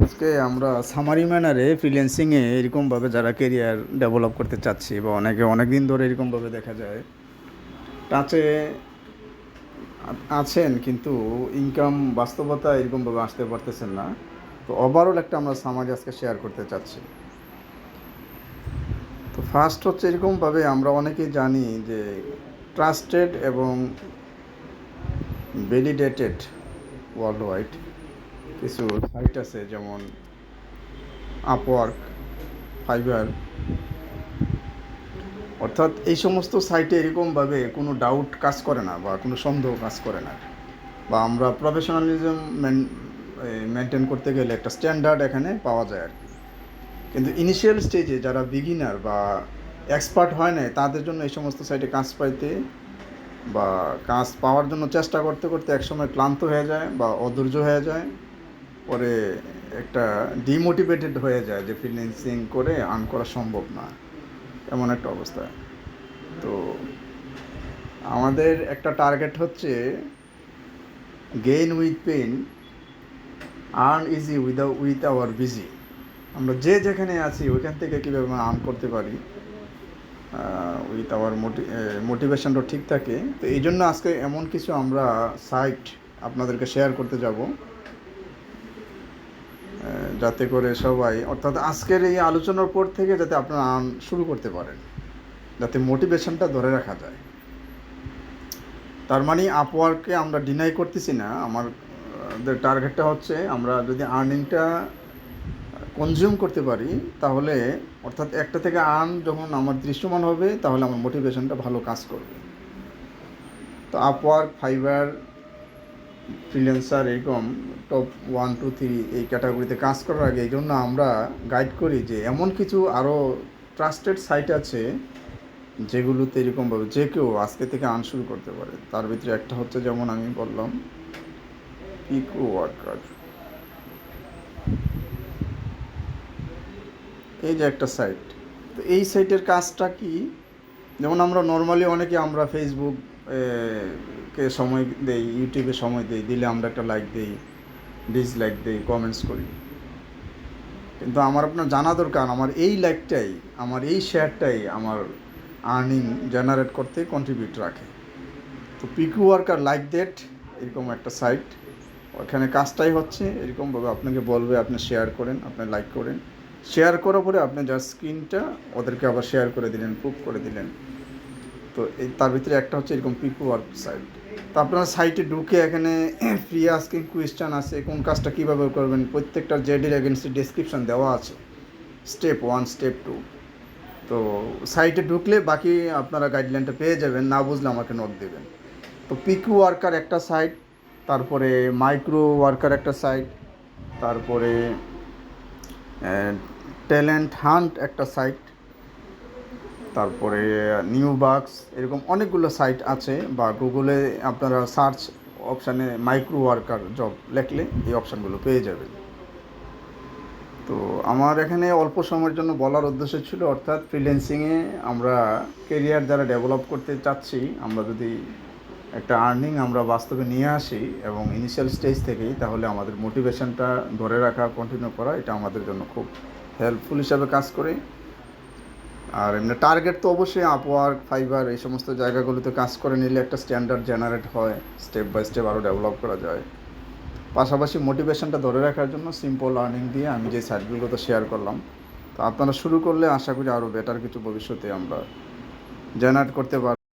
আজকে আমরা সামারি ম্যানারে ফ্রিল্যান্সিংয়ে এরকমভাবে যারা কেরিয়ার ডেভেলপ করতে চাচ্ছি বা অনেকে অনেক দিন ধরে এরকমভাবে দেখা যায় টাচে আছেন, কিন্তু ইনকাম বাস্তবতা এরকমভাবে আসতে পারতেছেন না। তো ওভারঅল একটা আমরা সামারি আজকে শেয়ার করতে চাচ্ছি। তো ফার্স্ট হচ্ছে এরকমভাবে আমরা অনেকেই জানি যে ট্রাস্টেড এবং ভ্যালিডেটেড ওয়ার্ল্ড ওয়াইড কিছু সাইট আছে, যেমন আপওয়ার্ক, ফাইবার। অর্থাৎ এই সমস্ত সাইটে এরকমভাবে কোনো ডাউট কাজ করে না বা কোনো সন্দেহ কাজ করে না, বা আমরা প্রফেশনালিজম মেনটেন করতে গেলে একটা স্ট্যান্ডার্ড এখানে পাওয়া যায় আর কি। কিন্তু ইনিশিয়াল স্টেজে যারা বিগিনার বা এক্সপার্ট হয় না, তাদের জন্য এই সমস্ত সাইটে কাজ পাইতে বা কাজ পাওয়ার জন্য চেষ্টা করতে করতে একসময় ক্লান্ত হয়ে যায় বা অধৈর্য হয়ে যায়, পরে একটা ডিমোটিভেটেড হয়ে যায় যে ফ্রিল্যান্সিং করে আর্ন করা সম্ভব না, এমন একটা অবস্থা। তো আমাদের একটা টার্গেট হচ্ছে gain with pain, earn easy with our busy. আমরা যে যেখানে আছি ওইখান থেকে কীভাবে আর্ন করতে পারি উইথ আওয়ার মোটিভেশনটা ঠিক থাকে। তো এই জন্য আজকে এমন কিছু আমরা সাইট আপনাদেরকে শেয়ার করতে যাব, যাতে করে সবাই, অর্থাৎ আজকের এই আলোচনার পর থেকে যাতে আপনারা আর্ন শুরু করতে পারেন, যাতে মোটিভেশনটা ধরে রাখা যায়। তার মানে আপওয়ার্ককে আমরা ডিনাই করতেছি না। আমাদের টার্গেটটা হচ্ছে আমরা যদি আর্নিংটা কনজিউম করতে পারি, তাহলে অর্থাৎ একটা থেকে আর্ন যখন আমার দৃশ্যমান হবে, তাহলে আমার মোটিভেশনটা ভালো কাজ করবে। তো আপওয়ার্ক, ফাইবার, ফ্রিল্যান্সার এরকম টপ 1, 2, 3 এই ক্যাটাগরিতে কাজ করার আগে এই জন্য আমরা গাইড করি যে এমন কিছু আরও ট্রাস্টেড সাইট আছে যেগুলোতে এরকমভাবে যে কেউ আজকে থেকে আর্ন শুরু করতে পারে। তার ভিতরে একটা হচ্ছে, যেমন আমি বললাম, পিকো ওয়ার্কার। এই যে একটা সাইট। তো এই সাইটের কাজটা কি, যেমন আমরা নর্মালি অনেকে আমরা ফেসবুক কে সময় দেই, ইউটিউবে সময় দেই, দিলে আমরা একটা লাইক দিই, ডিসলাইক দিই, কমেন্টস করি। কিন্তু আমার আপনার জানা দরকার আমার এই লাইকটাই, আমার এই শেয়ারটাই আমার আর্নিং জেনারেট করতে কন্ট্রিবিউট রাখে। তো পিকু ওয়ার্কার লাইক দ্যাট এরকম একটা সাইট, ওখানে কাজটাই হচ্ছে এরকমভাবে আপনাকে বলবে আপনি শেয়ার করেন, আপনি লাইক করেন, শেয়ার করার পরে আপনি যার স্ক্রিনটা ওদেরকে আবার শেয়ার করে দিলেন, প্রুফ করে দিলেন। তো এই তার ভিতরে একটা হচ্ছে এরকম পিকু ওয়ার্ক সাইট। তো আপনারা সাইটে ঢুকে এখানে ফ্রি আস্কিং কোয়েশ্চান আছে, কোন কাজটা কীভাবে করবেন প্রত্যেকটা জেডির এগেন্সে ডেসক্রিপশন দেওয়া আছে, স্টেপ 1, স্টেপ 2। তো সাইটে ঢুকলে বাকি আপনারা গাইডলাইনটা পেয়ে যাবেন, না বুঝলে আমাকে নোট দেবেন। তো পিকু ওয়ার্কার একটা সাইট, তারপরে মাইক্রো ওয়ার্কার একটা সাইট, তারপরে ট্যালেন্ট হান্ট একটা সাইট, তারপরে নিউ বাক্স, এরকম অনেকগুলো সাইট আছে। বা গুগলে আপনারা সার্চ অপশানে মাইক্রো ওয়ার্কার জব লেখলে এই অপশানগুলো পেয়ে যাবেন। তো আমার এখানে অল্প সময়ের জন্য বলার উদ্দেশ্য ছিল, অর্থাৎ ফ্রিল্যান্সিংয়ে আমরা কেরিয়ার যারা ডেভেলপ করতে চাচ্ছি, আমরা যদি একটা আর্নিং আমরা বাস্তবে নিয়ে আসি এবং ইনিশিয়াল স্টেজ থেকেই, তাহলে আমাদের মোটিভেশনটা ধরে রাখা, কন্টিনিউ করা, এটা আমাদের জন্য খুব হেল্পফুল হিসাবে কাজ করে। আর এমনি টার্গেট তো অবশ্যই আপওয়ার্ক, ফাইবার এই সমস্ত জায়গাগুলোতে কাজ করে নিলে একটা স্ট্যান্ডার্ড জেনারেট হয়, স্টেপ বাই স্টেপ আরও ডেভেলপ করা যায়। পাশাপাশি মোটিভেশনটা ধরে রাখার জন্য সিম্পল আর্নিং দিয়ে আমি যে সাইটগুলো তো শেয়ার করলাম, তো আপনারা শুরু করলে আশা করি আরও বেটার কিছু ভবিষ্যতে আমরা জেনারেট করতে পারব।